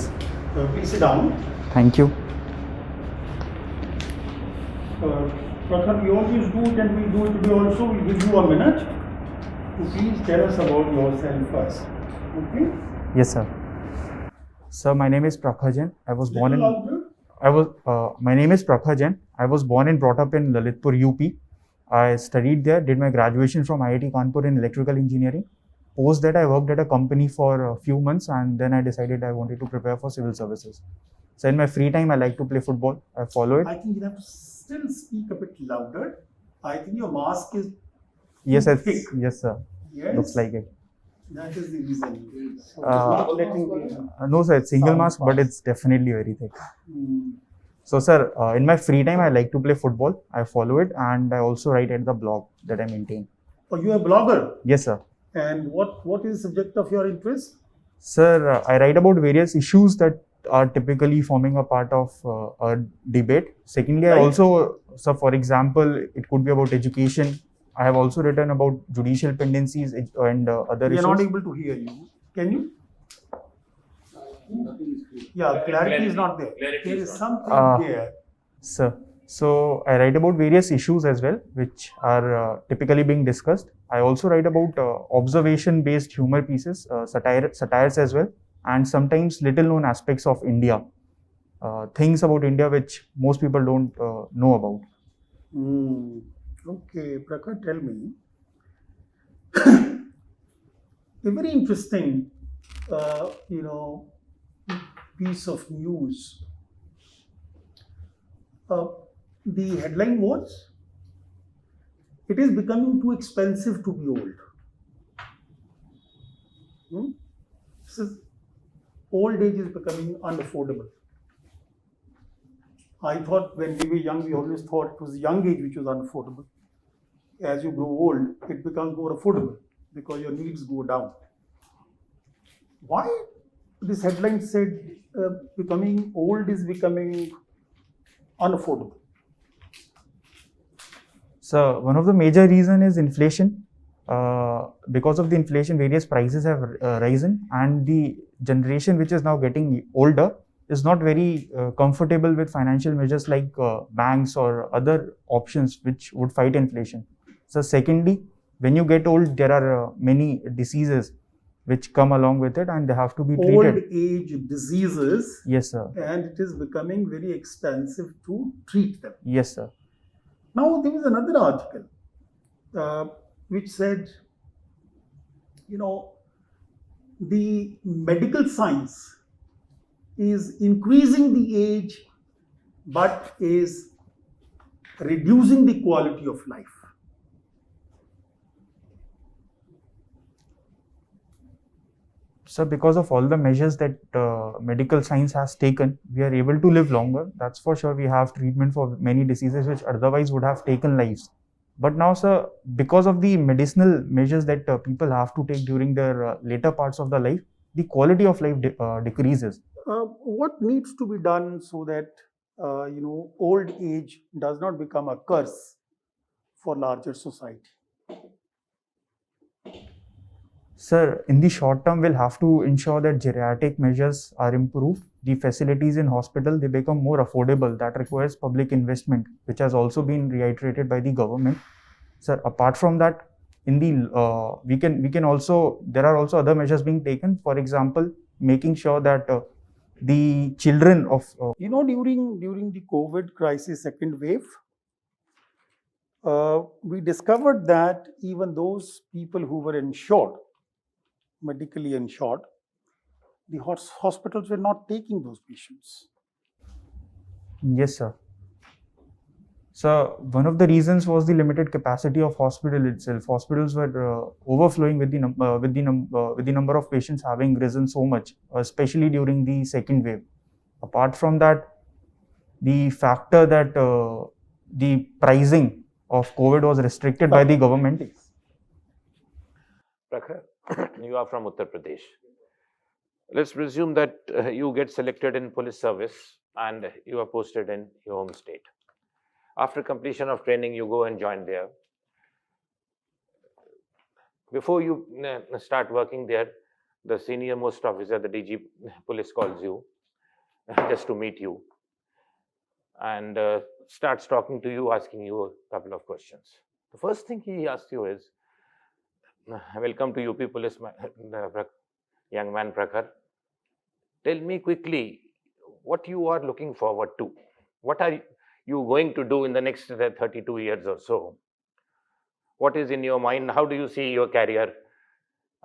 Yes. Please sit down. Thank you. Prakhar, we always do it and we do it today also. We'll give you a minute to please tell us about yourself first. Okay? Yes, sir. Sir, my name is Prakhar Jain. I was born in. My name is Prakhar Jain. I was born and brought up in Lalitpur, UP. I studied there, did my graduation from IIT Kanpur in electrical engineering. Post that, I worked at a company for a few months, and then I decided I wanted to prepare for civil services. So in my free time, I like to play football. I follow it. I think you have to still speak a bit louder. I think your mask is Yes, thick. yes, sir. Yes. Looks like it. That is the reason. So not letting the No, sir, it's single sound mask, but pass. it's definitely very thick. Hmm. So, sir, in my free time, I like to play football. I follow it, and I also write at the blog that I maintain. Oh, you are a blogger. Yes, sir. And what is the subject of your interest? Sir, I write about various issues that are typically forming a part of a debate. Secondly, I Right. also, so for example, it could be about education. I have also written about judicial pendencies and other We are issues. not able to hear you. Can you? Yeah, clarity is not there. There is something there. Sir, so I write about various issues as well, which are typically being discussed. I also write about observation-based humor pieces, satires as well, and sometimes little-known aspects of India, things about India which most people don't know about. Okay, Prakhar, tell me. A very interesting, piece of news. The headline was, "It is becoming too expensive to be old." This is, old age is becoming unaffordable. I thought when we were young, we always thought it was young age which was unaffordable. As you grow old, it becomes more affordable because your needs go down. Why this headline said becoming old is becoming unaffordable? So one of the major reason is inflation. Because of the inflation, various prices have risen, and the generation which is now getting older is not very comfortable with financial measures like banks or other options which would fight inflation. So secondly, when you get old, there are many diseases which come along with it, and they have to be treated. Old age diseases. Yes, sir. And it is becoming very expensive to treat them. Yes, sir. Now, there was another article which said, the medical science is increasing the age but is reducing the quality of life. So because of all the measures that medical science has taken, we are able to live longer. That's for sure. We have treatment for many diseases which otherwise would have taken lives. But now, sir, because of the medicinal measures that people have to take during their later parts of their life, the quality of life decreases. What needs to be done so that old age does not become a curse for larger society? Sir, in the short term, we'll have to ensure that geriatric measures are improved. The facilities in hospital, they become more affordable. That requires public investment, which has also been reiterated by the government. Sir, apart from that, in the we can also, there are also other measures being taken. For example, making sure that the children of during the COVID crisis second wave, we discovered that even those people who were insured, medically insured, the hospitals were not taking those patients. Yes, sir. So one of the reasons was the limited capacity of hospital itself. Hospitals were overflowing with the number of patients having risen so much, especially during the second wave. Apart from that, the factor that the pricing of COVID was restricted by the government. Prakhar, you are from Uttar Pradesh. Let's presume that you get selected in police service and you are posted in your home state. After completion of training, you go and join there. Before you start working there, the senior most officer, the DG police calls you just to meet you and starts talking to you, asking you a couple of questions. The first thing he asks you is, welcome to UP Police, young man Prakhar. Tell me quickly what you are looking forward to. What are you going to do in the next 32 years or so? What is in your mind? How do you see your career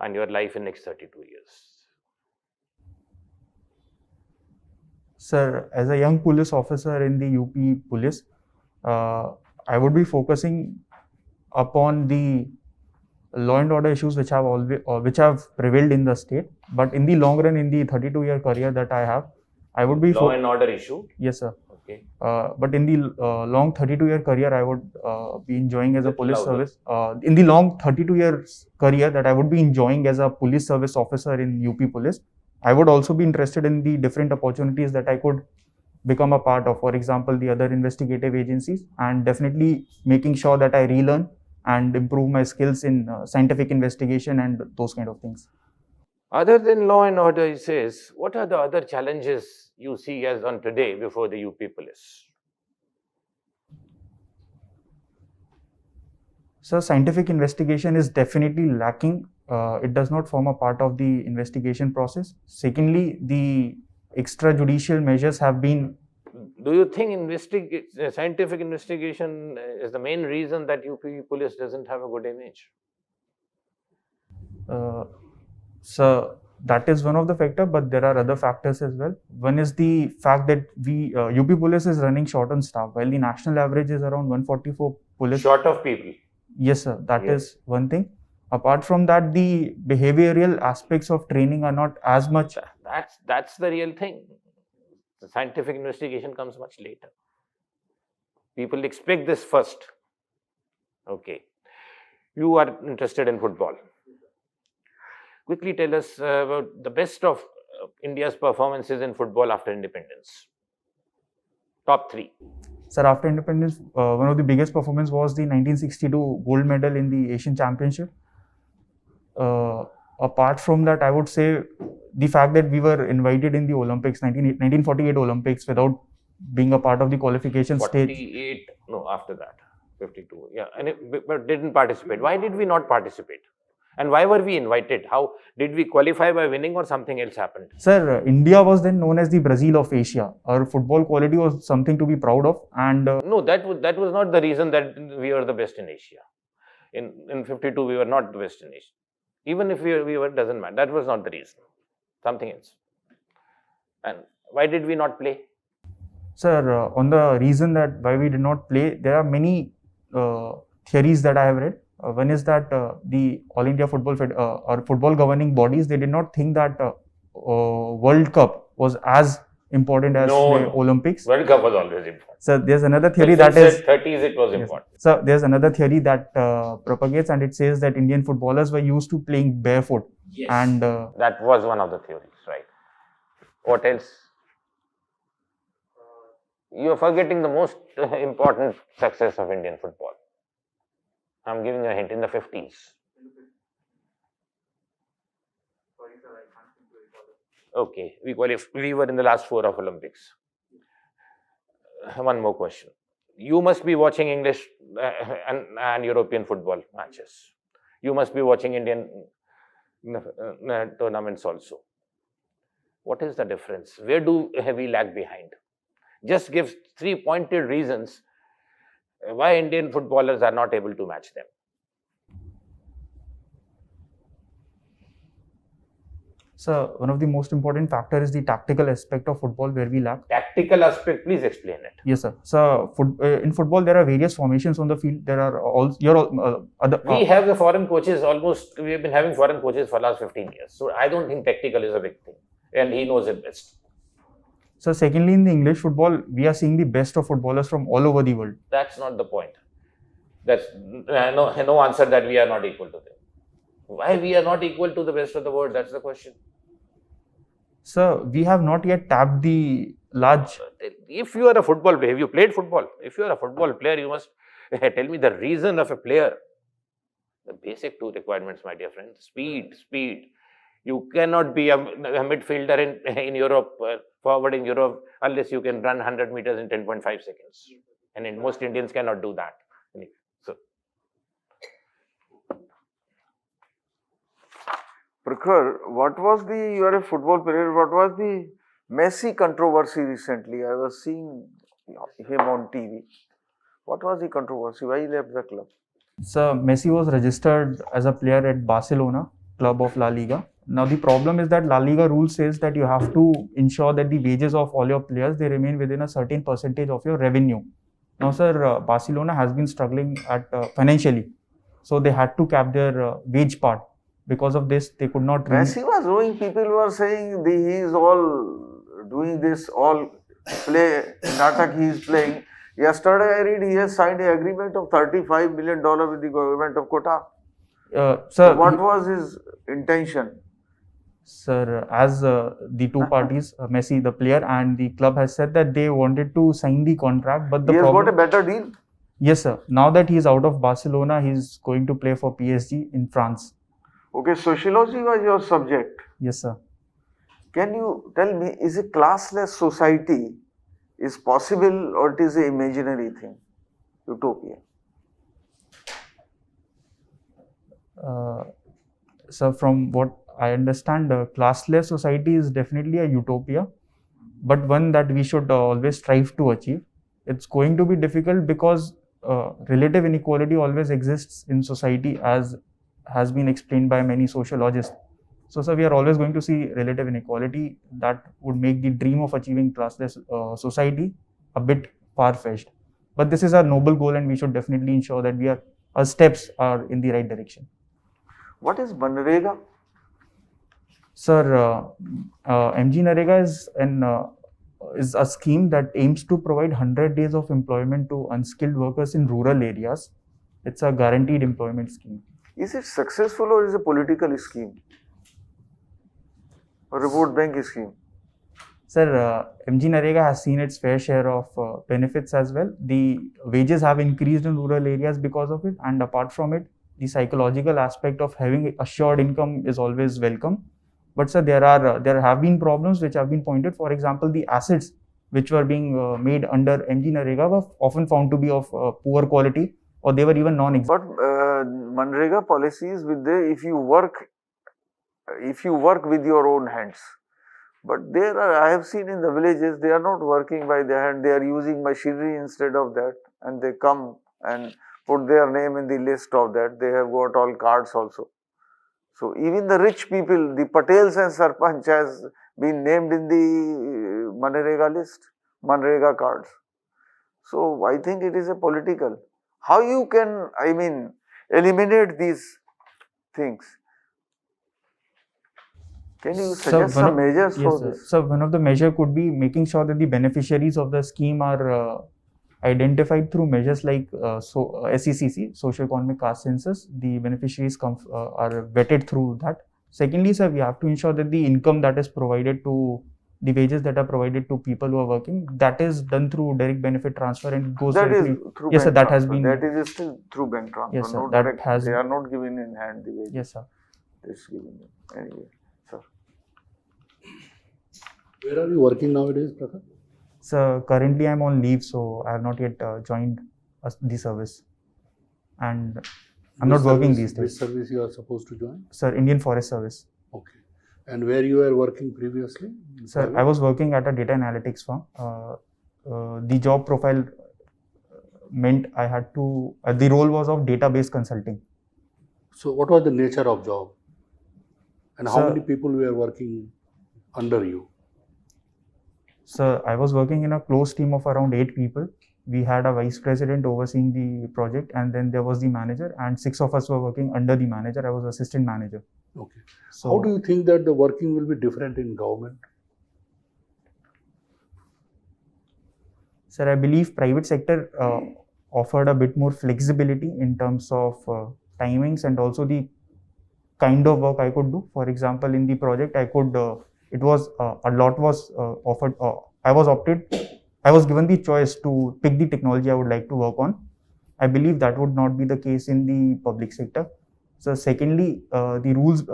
and your life in next 32 years? Sir, as a young police officer in the UP Police, I would be focusing upon the law and order issues which have prevailed in the state. But in the long run, in the 32-year career that I have, I would be law and order issue. Yes, sir. Okay. But in the long 32-year career, I would be enjoying as a police service. In the long 32 years career that I would be enjoying as a police service officer in UP Police, I would also be interested in the different opportunities that I could become a part of. For example, the other investigative agencies, and definitely making sure that I relearn and improve my skills in scientific investigation and those kind of things. Other than law and order, he says, what are the other challenges you see as on today before the UP Police? So, scientific investigation is definitely lacking. It does not form a part of the investigation process. Secondly, the extrajudicial measures have been. Do you think scientific investigation is the main reason that UP Police doesn't have a good image? So that is one of the factors, but there are other factors as well. One is the fact that UP Police is running short on staff, while the national average is around 144 police. Short of people? Yes, sir. That is one thing. Apart from that, the behavioral aspects of training are not as much. That's the real thing. The scientific investigation comes much later. People expect this first. Okay. You are interested in football. Quickly tell us about the best of India's performances in football after independence. Top 3. Sir, after independence, one of the biggest performance was the 1962 gold medal in the Asian Championship. Apart from that, I would say the fact that we were invited in the Olympics, 1948 Olympics, without being a part of the qualification stage. 48, no, after that, 52, yeah, but didn't participate. Why did we not participate? And why were we invited? How did we qualify by winning or something else happened? Sir, India was then known as the Brazil of Asia. Our football quality was something to be proud of. And no, that was not the reason that we were the best in Asia. In 52, we were not the best in Asia. Even if we were, doesn't matter. That was not the reason. Something else. And why did we not play? Sir, on the reason that why we did not play, there are many theories that I have read. One is that the All India Football or football governing bodies, they did not think that World Cup was as important as the Olympics. World Cup was always important. So there's another theory that is 30s it was important. So there's another theory that propagates, and it says that Indian footballers were used to playing barefoot. Yes. And that was one of the theories, right? What else? You are forgetting the most important success of Indian football. I'm giving you a hint, in the 50s. Okay, we were in the last 4 of Olympics. One more question. You must be watching English and European football matches. You must be watching Indian tournaments also. What is the difference? Where do we lag behind? Just give 3 pointed reasons why Indian footballers are not able to match them. So one of the most important factor is the tactical aspect of football where we lack. Tactical aspect, please explain it. Yes, sir. So in football, there are various formations on the field. There are we have the foreign coaches almost. We have been having foreign coaches for the last 15 years. So I don't think tactical is a big thing, and he knows it best. So secondly, in the English football, we are seeing the best of footballers from all over the world. That's not the point. That's no answer that we are not equal to them. Why we are not equal to the best of the world? That's the question. Sir, we have not yet tapped the large. If you are a football player, have you played football? If you are a football player, you must tell me the reason of a player. The basic 2 requirements, my dear friend. Speed. You cannot be a midfielder in Europe, forward in Europe, unless you can run 100 meters in 10.5 seconds. And most Indians cannot do that. So, Prakhar, you are a football player, what was the Messi controversy recently? I was seeing him on TV. What was the controversy? Why he left the club? So Messi was registered as a player at Barcelona, club of La Liga. Now the problem is that La Liga rule says that you have to ensure that the wages of all your players, they remain within a certain percentage of your revenue. Now sir, Barcelona has been struggling at financially, so they had to cap their wage part. Because of this, they could not. Messi was doing. People were saying he is all doing this, all play natak he is playing. Yesterday I read he has signed an agreement of $35 million with the government of Qatar. Sir, what was his intention? Sir, as the two parties, Messi, the player, and the club has said that they wanted to sign the contract, but the he has problem, got a better deal. Yes, sir. Now that he is out of Barcelona, he is going to play for PSG in France. Okay, sociology was your subject. Yes, sir. Can you tell me, is a classless society is possible or it is an imaginary thing, utopia? So from what I understand, classless society is definitely a utopia, but one that we should always strive to achieve. It's going to be difficult because relative inequality always exists in society, as has been explained by many sociologists. So, sir, we are always going to see relative inequality that would make the dream of achieving classless society a bit far-fetched. But this is our noble goal, and we should definitely ensure that our steps are in the right direction. What is Manrega? Sir, 𝐿G is a scheme that aims to provide 100 days of employment to unskilled workers in rural areas. It's a guaranteed employment scheme. Is it successful or is it a political scheme? Or a vote bank scheme? Sir, 𝐿G has seen its fair share of benefits as well. The wages have increased in rural areas because of it, and apart from it, the psychological aspect of having assured income is always welcome. But sir, there have been problems which have been pointed. For example, the assets which were being made under 𝐿G were often found to be of poor quality, or they were even non-existent. But Manrega policies if you work with your own hands. But I have seen in the villages, they are not working by their hand, they are using machinery instead of that, and they come and put their name in the list of that. They have got all cards also. So even the rich people, the Patels and Sarpanch has been named in the Manrega list, Manrega cards. So I think it is a political. How you can, eliminate these things? Can you suggest some measures for this? So one of the measures could be making sure that the beneficiaries of the scheme are identified through measures like SECC, Socio-Economic Caste Census. The beneficiaries are vetted through that. Secondly, sir, we have to ensure that the income that is provided to the wages that are provided to people who are working, that is done through direct benefit transfer and it goes that directly. Is through yes, bank sir, that transfer. has been. That is still through bank transfer. Yes, sir, no that direct, has. They are not given in hand the wages. Yes, sir. It's given anyway, sir. Where are you working nowadays, Prakhar? So currently I'm on leave, so I have not yet joined the service, and I'm not working these days. Which service you are supposed to join? Sir, Indian Forest Service. Okay. And where you were working previously? Sir, I was working at a data analytics firm. The job profile meant I had to, the role was of database consulting. So what was the nature of job? And how many people were working under you? Sir, I was working in a close team of around 8 people. We had a vice president overseeing the project, and then there was the manager, and 6 of us were working under the manager. I was assistant manager. Okay. So, how do you think that the working will be different in government? Sir, I believe private sector offered a bit more flexibility in terms of timings and also the kind of work I could do. For example, in the project, I could, it was, a lot was offered, I was given the choice to pick the technology I would like to work on. I believe that would not be the case in the public sector. So secondly, the rules,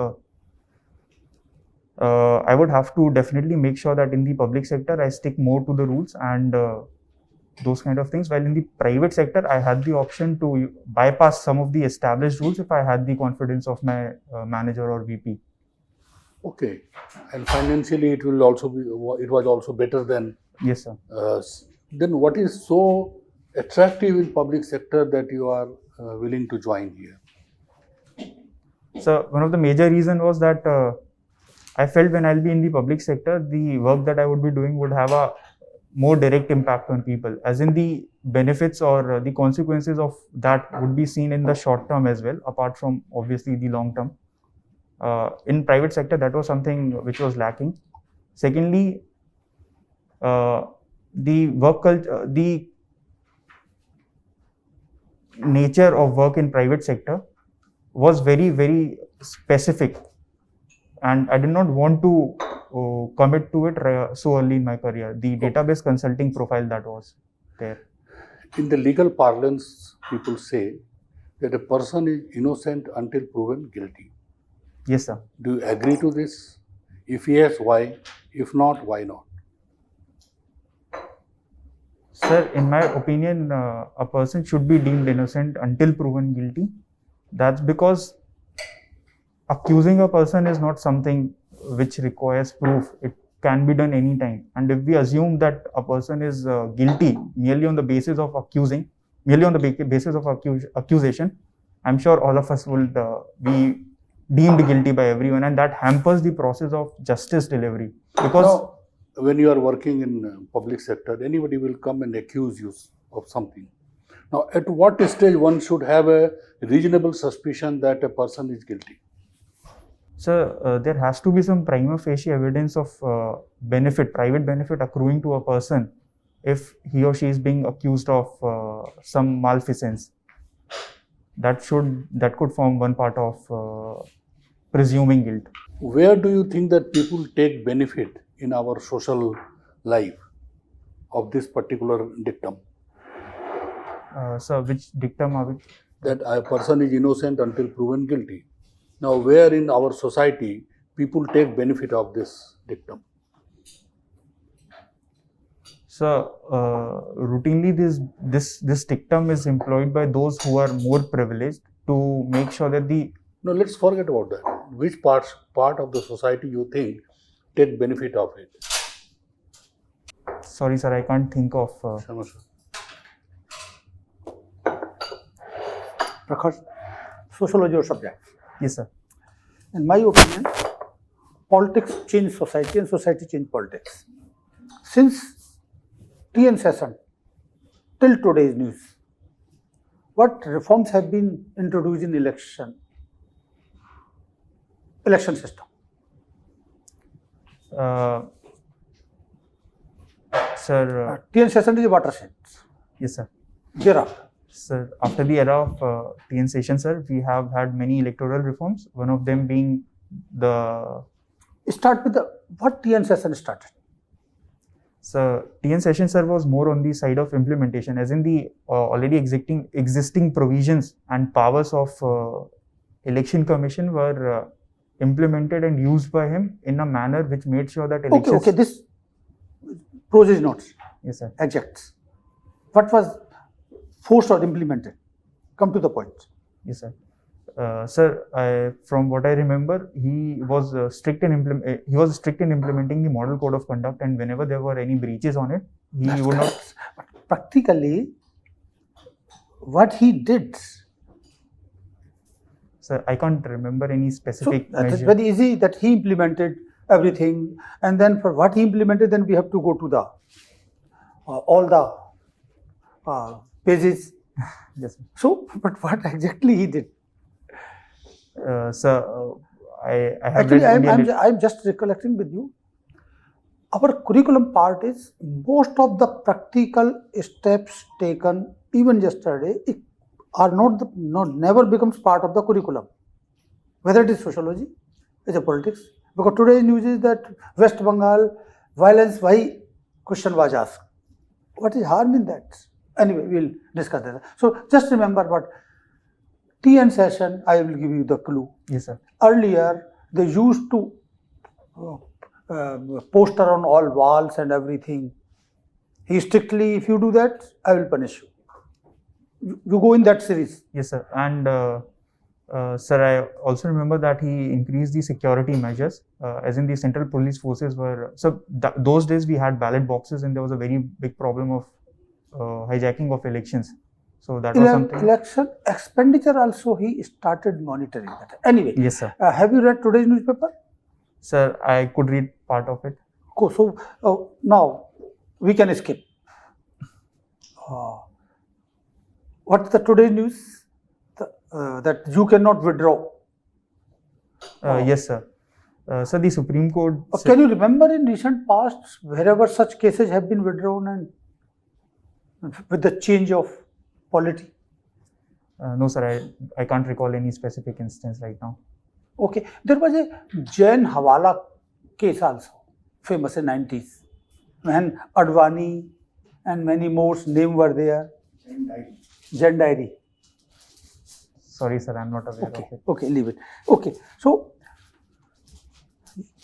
I would have to definitely make sure that in the public sector I stick more to the rules and those kind of things. While in the private sector, I had the option to bypass some of the established rules if I had the confidence of my manager or VP. Okay, and financially it will also be. It was also better than. Yes, sir. Then what is so attractive in public sector that you are willing to join here? So one of the major reason was that I felt when I'll be in the public sector, the work that I would be doing would have a more direct impact on people, as in the benefits or the consequences of that would be seen in the short term as well, apart from obviously the long term. In private sector, that was something which was lacking. Secondly, the work culture, the nature of work in private sector was very, very specific, and I did not want to commit to it so early in my career. The database consulting profile that was there. In the legal parlance, people say that a person is innocent until proven guilty. Yes, sir. Do you agree to this? If yes, why? If not, why not? Sir, in my opinion, a person should be deemed innocent until proven guilty. That's because accusing a person is not something which requires proof. It can be done anytime. And if we assume that a person is guilty merely on the basis of accusing, merely on the basis of accusation, I'm sure all of us will be deemed guilty by everyone, and that hampers the process of justice delivery. Because now, when you are working in public sector, anybody will come and accuse you of something. Now, at what stage one should have a reasonable suspicion that a person is guilty? So there has to be some prima facie evidence of private benefit accruing to a person if he or she is being accused of some malfeasance. That could form one part of presuming guilt. Where do you think that people take benefit in our social life of this particular dictum? So which dictum are we? That a person is innocent until proven guilty. Now, where in our society people take benefit of this dictum? So routinely this dictum is employed by those who are more privileged to make sure that the. No, let's forget about that. Which part of the society you think take benefit of it? Sorry, sir, I can't think of. Prakhar, sociology or subject? Yes, sir. In my opinion, politics change society and society change politics. Since TN session till today's news, what reforms have been introduced in election system? Sir. TN session is a watershed. Yes, sir. Thereafter. Sir, after the era of TN session, sir, we have had many electoral reforms. One of them being the. Start with what TN session started. So TN session, sir, was more on the side of implementation, as in the already existing provisions and powers of election commission were implemented and used by him in a manner which made sure that elections. Okay, this pros is notes. Yes, sir. Adjects. What was forced or implemented? Come to the point. Yes, sir. Sir, from what I remember, he was strict in implementing the model code of conduct, and whenever there were any breaches on it, he That's would correct. But practically, what he did. Sir, I can't remember any specific So that measure. is very easy that he implemented everything, and then for what he implemented, then we have to go to the all the pages. Yes, sir. So, but what exactly he did? Sir, I have Actually, read I'm just recollecting with you. Our curriculum part is most of the practical steps taken even yesterday are never becomes part of the curriculum. Whether it is sociology, it is politics. Because today's news is that West Bengal violence, why question was asked. What is harm in that? Anyway, we'll discuss that. So just remember what TN session, I will give you the clue. Yes, sir. Earlier, they used to poster on all walls and everything. He strictly, if you do that, I will punish you. You go in that series. Yes, sir. And sir, I also remember that he increased the security measures, as in the central police forces were. So those days we had ballot boxes, and there was a very big problem of hijacking of elections. So that was something. Election expenditure also he started monitoring that. Anyway, Yes, sir. Have you read today's newspaper? Sir, I could read part of it. So now we can skip. What's the today's news? That you cannot withdraw. Yes, sir. So the Supreme Court. Can you remember in recent past wherever such cases have been withdrawn and with the change of polity? No, sir. I can't recall any specific instance right now. Okay, there was a Jain Hawala case also, famous in 90s, when Advani and many more names were there. Jain Diary. Sorry, sir, I'm not aware of it. Okay, leave it. Okay, so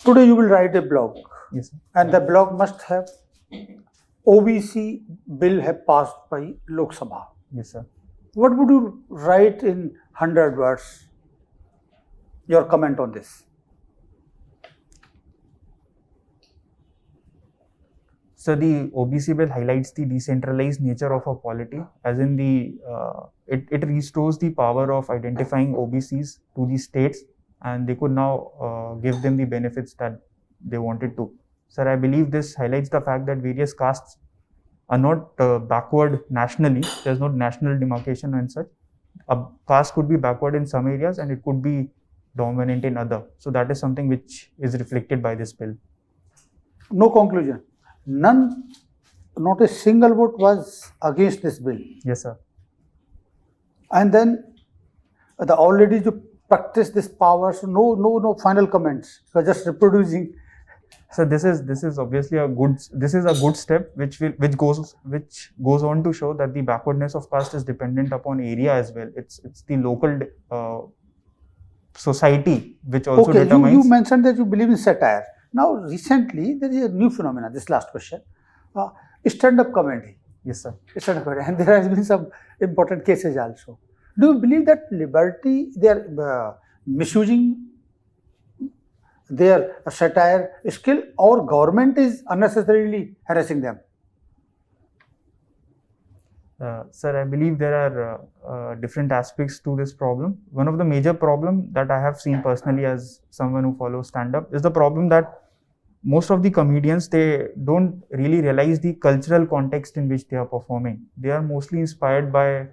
today you will write a blog, Yes, sir. and the blog must have OBC bill have passed by Lok Sabha. Yes, sir. What would you write in 100 words? Your comment on this? So the OBC bill highlights the decentralized nature of a polity, as in it restores the power of identifying OBCs to the states, and they could now give them the benefits that they wanted to. Sir, I believe this highlights the fact that various castes are not backward nationally. There's no national demarcation and such. A caste could be backward in some areas and it could be dominant in other. So that is something which is reflected by this bill. No conclusion. None, not a single vote was against this bill. Yes, sir. And then the already you practice this power, so no final comments. You are just reproducing. So this is obviously a good step which goes on to show that the backwardness of caste is dependent upon area as well. It's the local society which also determines. You mentioned that you believe in satire. Now recently there is a new phenomenon. This last question, stand-up comedy. Yes, sir. Stand-up comedy, and there has been some important cases also. Do you believe that liberty they are misusing their satire skill, or government is unnecessarily harassing them? Sir, I believe there are different aspects to this problem. One of the major problem that I have seen personally as someone who follows stand-up is the problem that most of the comedians, they don't really realize the cultural context in which they are performing. They are mostly inspired by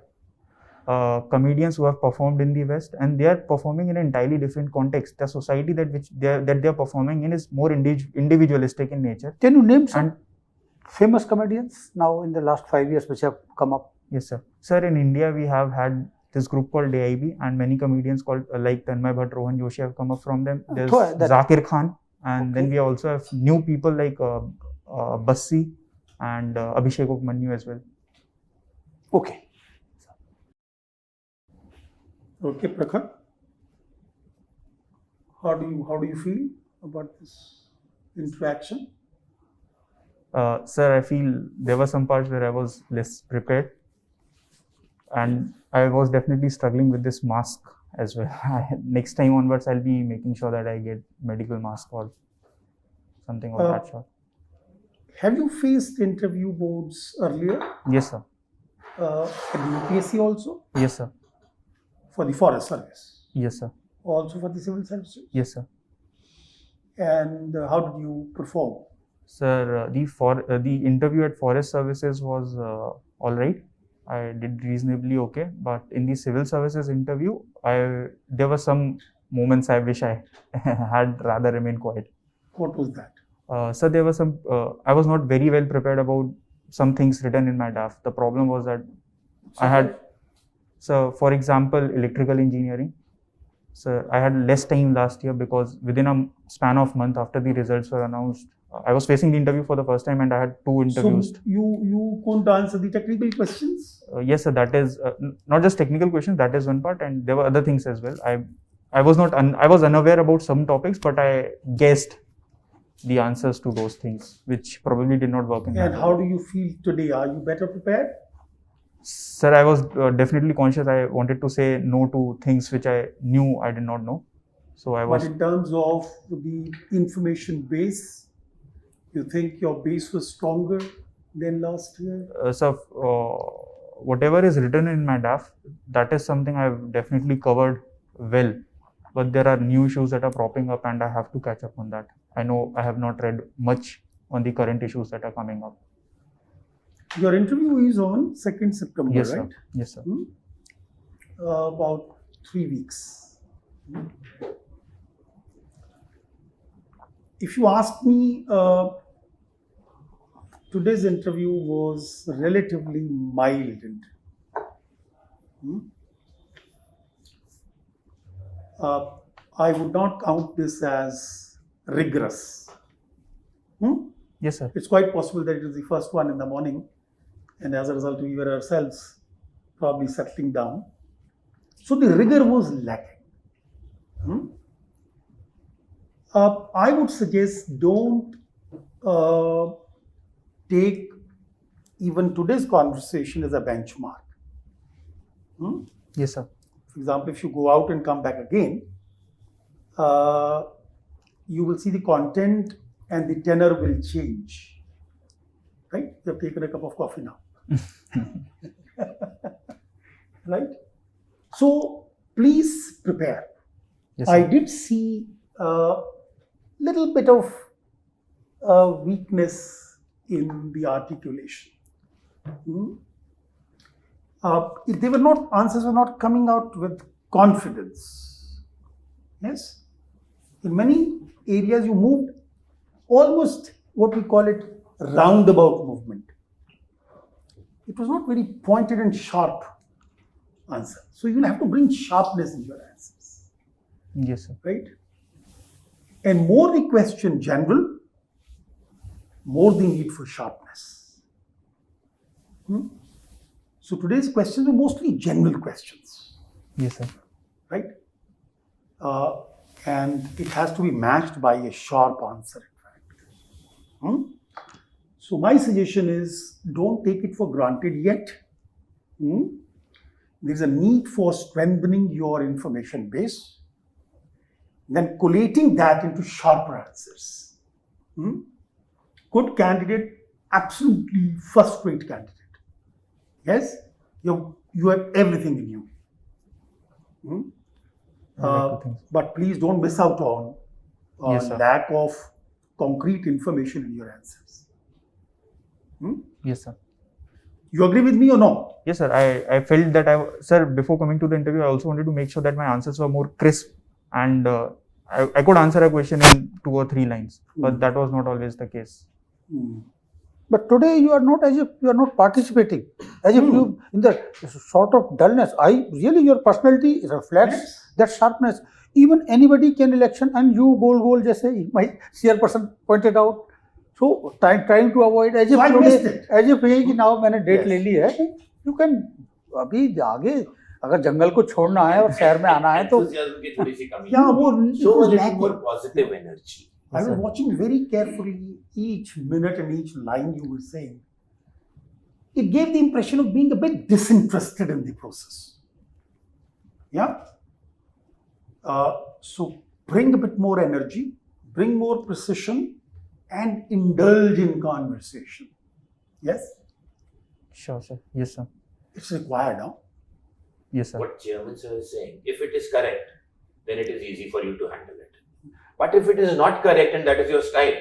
comedians who have performed in the West, and they are performing in an entirely different context. The society that they are performing in is more individualistic in nature. Can you name some famous comedians now in the last 5 years which have come up? Yes, sir. Sir, in India we have had this group called AIB, and many comedians called like Tanmay Bhatt, Rohan Joshi have come up from them. There's Zakir Khan, and then we also have new people like Bassi and Abhishek Upmanyu as well. Okay. Okay, Prakhar. How do you feel about this interaction? Sir, I feel there were some parts where I was less prepared, and I was definitely struggling with this mask as well. Next time onwards, I'll be making sure that I get medical mask or something of that sort. Have you faced interview boards earlier? Yes, sir. At the UPSC also? Yes, sir. For the forest service? Yes, sir. Also for the civil services? Yes, sir. And how did you perform? Sir, the interview at forest services was all right. I did reasonably okay, but in the civil services interview, there were some moments I wish I had rather remained quiet. What was that? So there was some. I was not very well prepared about some things written in my draft. The problem was that I had. So, for example, electrical engineering. So I had less time last year because within a span of month after the results were announced, I was facing the interview for the first time and I had 2 interviews. So you couldn't answer the technical questions? Yes, sir. That is not just technical questions. That is one part, and there were other things as well. I was unaware about some topics, but I guessed the answers to those things, which probably did not work in And that how way. do you feel today? Are you better prepared? Sir, I was definitely conscious. I wanted to say no to things which I knew I did not know. So I was. But in terms of the information base, you think your base was stronger than last year? So, whatever is written in my DAF, that is something I've definitely covered well. But there are new issues that are propping up, and I have to catch up on that. I know I have not read much on the current issues that are coming up. Your interview is on 2nd September, Yes, right? sir. Yes, sir. About 3 weeks. If you ask me, today's interview was relatively mild. I would not count this as rigorous. Yes, sir. It's quite possible that it was the first one in the morning, and as a result, we were ourselves probably settling down. So the rigor was lacking. I would suggest don't take even today's conversation as a benchmark. Yes, sir. For example, if you go out and come back again, you will see the content and the tenor will change. Right? You have taken a cup of coffee now. Right? So please prepare. Yes, I sir. did see a little bit of weakness in the articulation. They were not, answers were not coming out with confidence. Yes? In many areas you moved almost what we call it roundabout movement. It was not very pointed and sharp answer. So you will have to bring sharpness in your answers. Yes, sir. Right? And more the question general, more the need for sharpness. So today's questions are mostly general questions, Yes, sir. right? And it has to be matched by a sharp answer, in fact. So my suggestion is don't take it for granted yet. There's a need for strengthening your information base, then collating that into sharper answers. Good candidate, absolutely first-rate candidate. Yes, you have everything in you. I like to think so. But please don't miss out on Yes, sir. lack of concrete information in your answers. Yes, sir. You agree with me or no? Yes, sir. I felt that sir, before coming to the interview, I also wanted to make sure that my answers were more crisp and I could answer a question in 2 or 3 lines, but that was not always the case. But today you are not, as if you are not participating, as if you in the sort of dullness. Your personality reflects that sharpness. Even anybody can election, and you goal, जैसे my chairperson pointed out. So trying to avoid, as if So I missed it. as if ये कि now मैंने date ले ली है. You can अभी आगे अगर जंगल को छोड़ना है और शहर में आना है तो Enthusiasm की थोड़ी सी कमी है. Yeah, वो Show a little lacking. more positive energy. I was watching very carefully each minute and each line you were saying. It gave the impression of being a bit disinterested in the process. Yeah? So bring a bit more energy, bring more precision, and indulge in conversation. Yes? Sure, sir. Yes, sir. It's required now. Yes, sir. What Chairman sir is saying, if it is correct, then it is easy for you to handle it. But if it is not correct and that is your style,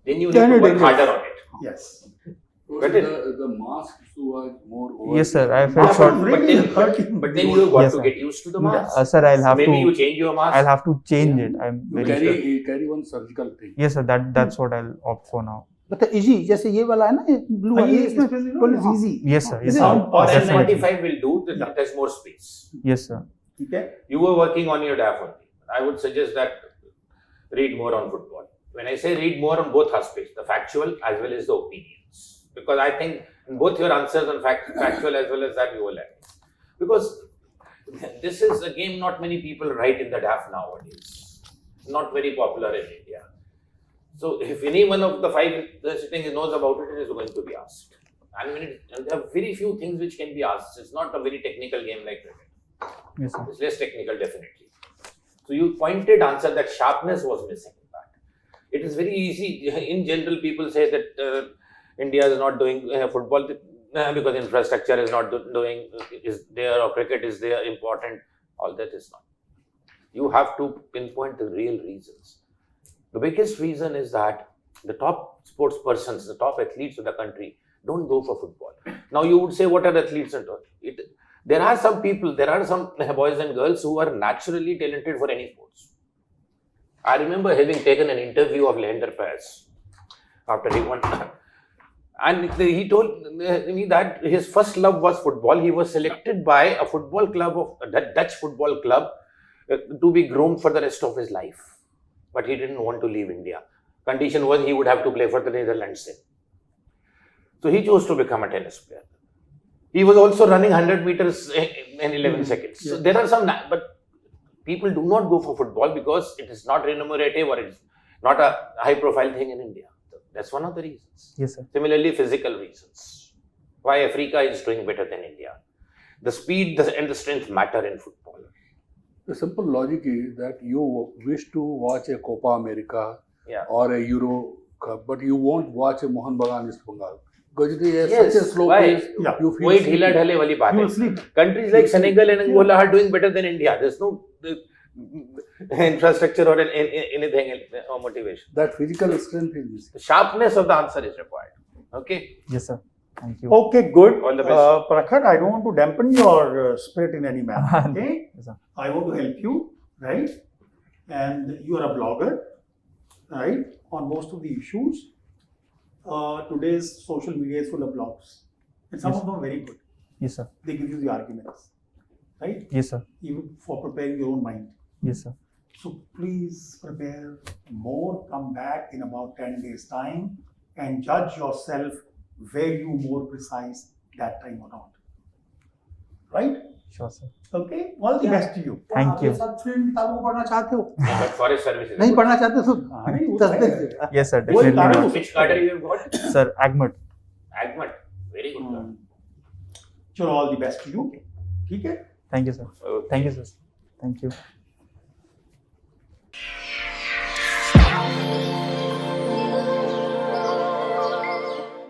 then you need to work harder on it. Yes. Got it? The mask issue was more over. Yes, sir. I Yeah, felt but short. really But then you have got Yes, to sir. get used to the mask. Sir, I'll have Maybe you to. change your mask. I'll have to change it. I'm You very. carry one surgical thing. Yes, sir. That's what I'll opt for now. मतलब easy जैसे ये वाला है ना ये blue हाँ, वाला ये इसमें इसमें बिल्कुल easy. Yes, sir. Yes, Is it sir. on- Or Definitely. N95 will do, Yeah. it has more space. Yes, sir. Okay? You were working on your DAF only. I would suggest that read more on football. When I say read more on both aspects, the factual as well as the opinions. Because I think in both your answers on factual as well as that you were lacking. Because this is a game not many people write in the DAF nowadays. Not very popular in India. So if any one of the five sitting knows about it, it is going to be asked. And there are very few things which can be asked. It's not a very technical game like cricket. Yes, sir. It's less technical, definitely. So you pointed answer that sharpness was missing in that. It is very easy. In general, people say that India is not doing football because infrastructure is not is there, or cricket is there important. All that is not. You have to pinpoint the real reasons. The biggest reason is that the top sports persons, the top athletes of the country don't go for football. Now you would say, what are athletes and all? There are some people, there are some boys and girls who are naturally talented for any sports. I remember having taken an interview of Leander Paes after he won. And he told me that his first love was football. He was selected by a football club, a Dutch football club, to be groomed for the rest of his life. But he didn't want to leave India. Condition was he would have to play for the Netherlands then. So he chose to become a tennis player. He was also running 100 meters in 11 seconds. So there are some, but people do not go for football because it is not remunerative or it's not a high profile thing in India. That's one of the reasons. Yes, sir. Similarly, physical reasons. Why Africa is doing better than India. The speed and the strength matter in football. The simple logic is that you wish to watch a Copa America or a Euro Cup, but you won't watch a Mohan Bagan East Bengal. Because it is such a slow pace, you feel Wait, hila dhale wali baat hai. sleep. Countries like Senegal and Angola are doing better than India. There's no infrastructure or anything or motivation. that physical strength is missing. The sharpness of the answer is required. Okay? Yes, sir. Thank you. Okay, good. All the best. Prakhar, I don't want to dampen your spirit in any manner. Okay? Yes, sir. I want to help you, right? And you are a blogger, right? On most of the issues. Today's social media is full of blogs. And some of them are very good. Yes, sir. They give you the arguments, right? Yes, sir. Even for preparing your own mind. Yes, sir. So please prepare more, come back in about 10 days' time and judge yourself were you more precise that time or not. Right? Sure, sir. Okay? All the best to you. Thank you. किताबों को पढ़ना चाहते हो? But forest service is नहीं good. पढ़ना चाहते तो नहीं, वो तो है। तस्दीक से। Yes, sir. वो Definitely. कारण not. Which cadre you have got? Sir, Agmat. Agmat. Very good. Hmm. चलो all the best to you. ठीक है? Thank you, sir. Okay. Thank you, sir. Thank you.